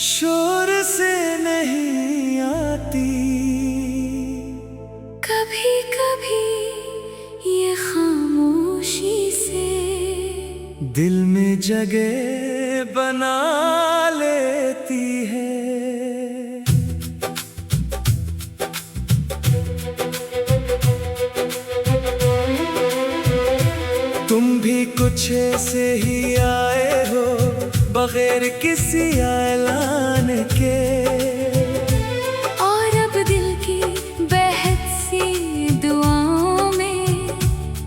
शोर से नहीं आती, कभी कभी ये खामोशी से दिल में जगह बना लेती है। तुम भी कुछ ऐसे ही आए हो बगैर किसी ऐलान के, और अब दिल की बेहद सी दुआओं में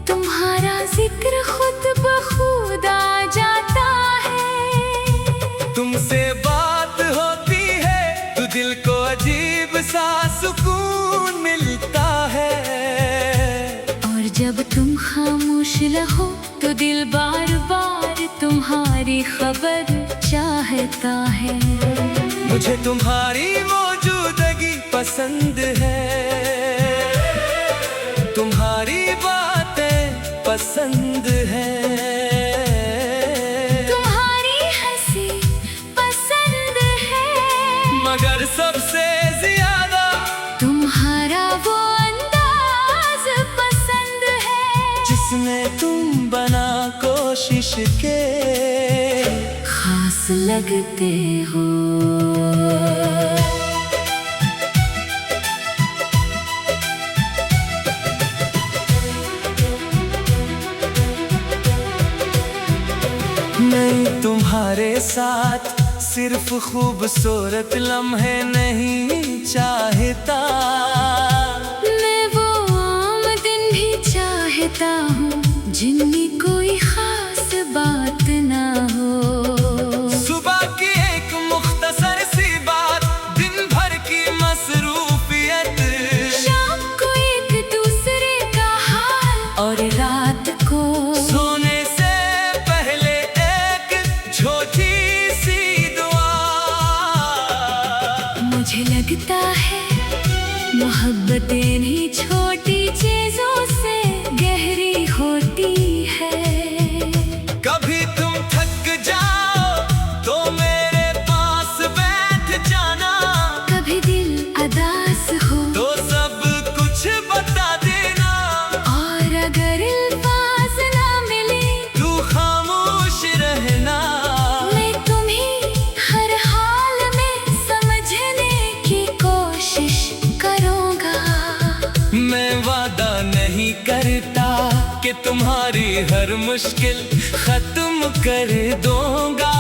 तुम्हारा जिक्र खुद ब खुद आ जाता है। तुमसे बात होती है तो दिल को अजीब सा सुकून मिलता है, और जब तुम खामोश रहो तो दिल बार बार तुम्हारी खबर चाहता है। मुझे तुम्हारी मौजूदगी पसंद है, तुम्हारी बातें पसंद है, तुम्हारी हंसी पसंद है, मगर सबसे ज्यादा तुम्हारा वो अंदाज पसंद है जिसमें तुम बना कोशिश के खास लगते हो। मैं तुम्हारे साथ सिर्फ खूबसूरत लम्हे नहीं चाहता, मैं वो आम दिन भी चाहता हूँ जिनमें कोई खास बात ना हो। सुबह की एक मुख्तसर सी बात, दिन भर की मसरूफियत, शाम को एक दूसरे का हाल, और रात को सोने से पहले एक छोटी सी दुआ। मुझे लगता है मोहब्बत इन्हीं छोटी चीजों से गहरी होती है। कभी तुम थक जाओ तो मेरे पास बैठ जाना, कभी दिल उदास हो तो सब कुछ बता देना, और अगर अल्फाज ना मिले तू खामोश रहना। मैं तुम्हें हर हाल में समझने की कोशिश करूँगा। मैं वादा नहीं करता कि तुम्हारी हर मुश्किल खत्म कर दूंगा,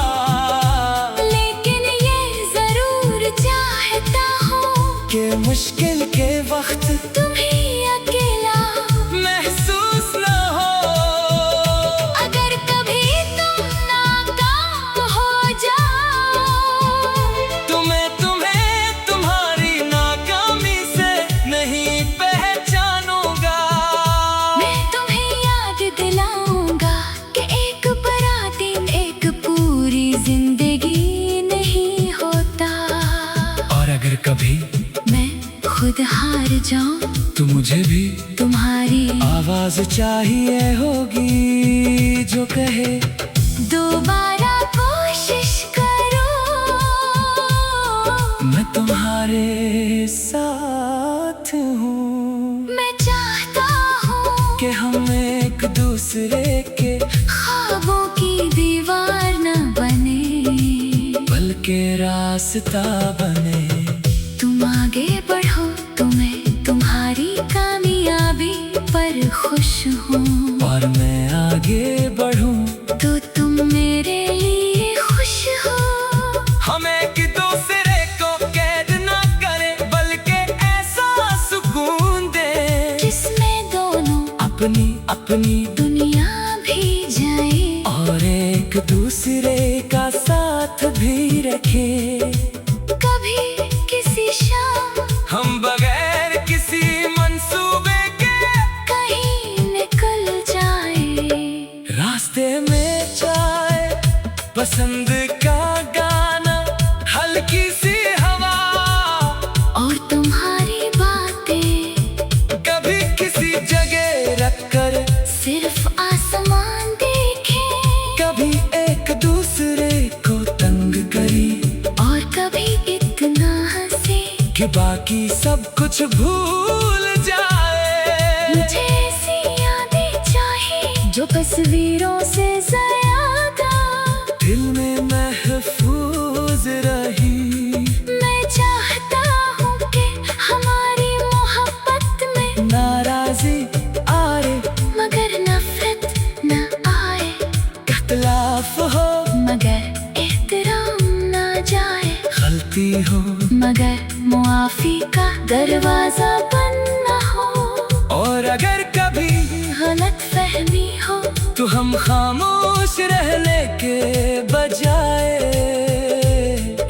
लेकिन ये जरूर चाहता हूँ कि मुश्किल के वक्त तुम्हें अकेला महसूस न हो। अगर कभी तुम नाकाम हो जाओ तो मैं तुम्हें तुम्हारी नाकामी से नहीं पहचानूंगा। मैं तुम्हें याद दिलाऊंगा कि एक बड़ा दिन एक पूरी जिंदगी नहीं होता। और अगर कभी मैं खुद हार जाऊं तो मुझे भी तुम्हारी आवाज चाहिए होगी जो कहे दोबारा कोशिश करो। मैं तुम्हारे साथ हूँ, मैं चाहता हूँ कि हम एक दूसरे के ख्वाबों की दीवार न बने, बल्कि रास्ता बने। तुम आगे बढ़ो तो मैं तुम्हारी कामयाबी पर खुश हूँ, और मैं आगे बढ़ूं तो तुम मेरे लिए खुश हो। हम एक दूसरे को कैद न करें बल्कि ऐसा सुकून दे जिसमें दोनों अपनी अपनी दुनिया भी जाए, और एक दूसरे का साथ भी रखे। कभी किसी शाम हम बगैर किसी मंसूबे के कहीं निकल जाए, रास्ते में चाय पसंद का गाना, हल्की सी हवा और तुम्हारी बातें कभी किसी जगह रखकर सिर्फ आसमान देखें, कभी एक दूसरे को तंग करी, और कि बाकी सब कुछ भूल जाए। मुझे ऐसी यादें चाहिए जो तस्वीरों से ज्यादा दिल में महफूज रही। मैं चाहता हूँ कि हमारी मोहब्बत में नाराजी आए मगर नफरत न आए, इख्तिलाफ हो मगर एहतराम न जाए, गलती हो मगर मुआफी का दरवाजा बंद न हो। और अगर कभी गलत फहमी हो तो हम खामोश रहने के बजाय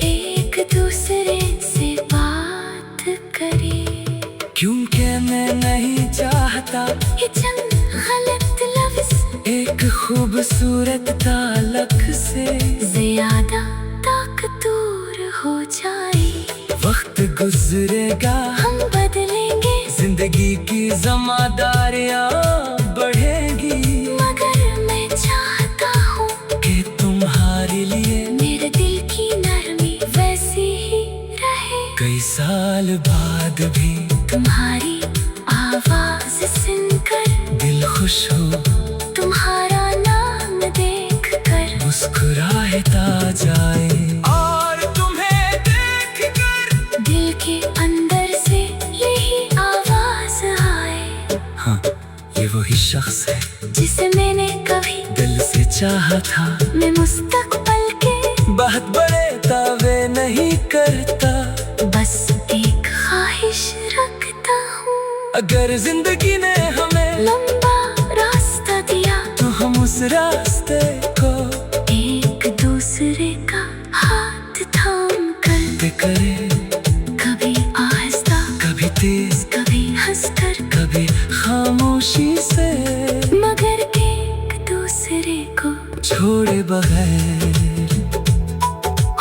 एक दूसरे से बात करें। क्योंकि मैं नहीं चाहता ये चंद गलत लफ्ज एक खूबसूरत ताल्लुक से ज्यादा ताकतूर हो जाए। वक्त गुजरेगा हम बदलेंगे जिंदगी की जिम्मेदारियां बढ़ेगी, मगर मैं चाहता हूँ कि तुम्हारे लिए मेरे दिल की नरमी वैसी ही रहे। कई साल बाद भी तुम्हारी आवाज सुनकर दिल खुश हो, तुम्हारा नाम देख कर मुस्कुराता जाए। और तुम्हें देख कर दिल के अंदर से यही आवाज आए, हाँ, ये वही शख्स है जिसे मैंने कभी दिल से चाहा था। मैं मुस्तकबिल के बहुत बड़े दावे नहीं करता, बस एक ख्वाहिश रखता हूँ। अगर जिंदगी ने हमें लंबा रास्ता दिया तो हम उस रास्ते को एक दूसरे का हाथ थाम कर करें, कभी आहिस्ता कभी तेज कभी हंसकर कभी खामोशी से, मगर एक दूसरे को छोड़े बगैर।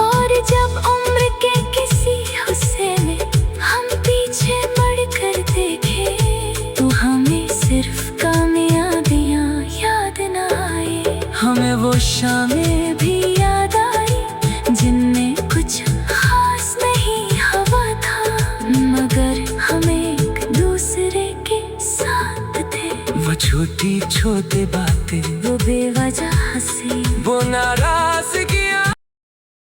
और जब उम्र के किसी हिस्से में हम पीछे मुड़कर देखें तो हमें सिर्फ कामयाबियां याद न आए, हमें वो शामें भी याद आई जिनमें कुछ खास नहीं हुआ था, मगर हम एक दूसरे के साथ थे। वो छोटी छोटी बातें, वो बेवजह हंसी, वो नाराजगी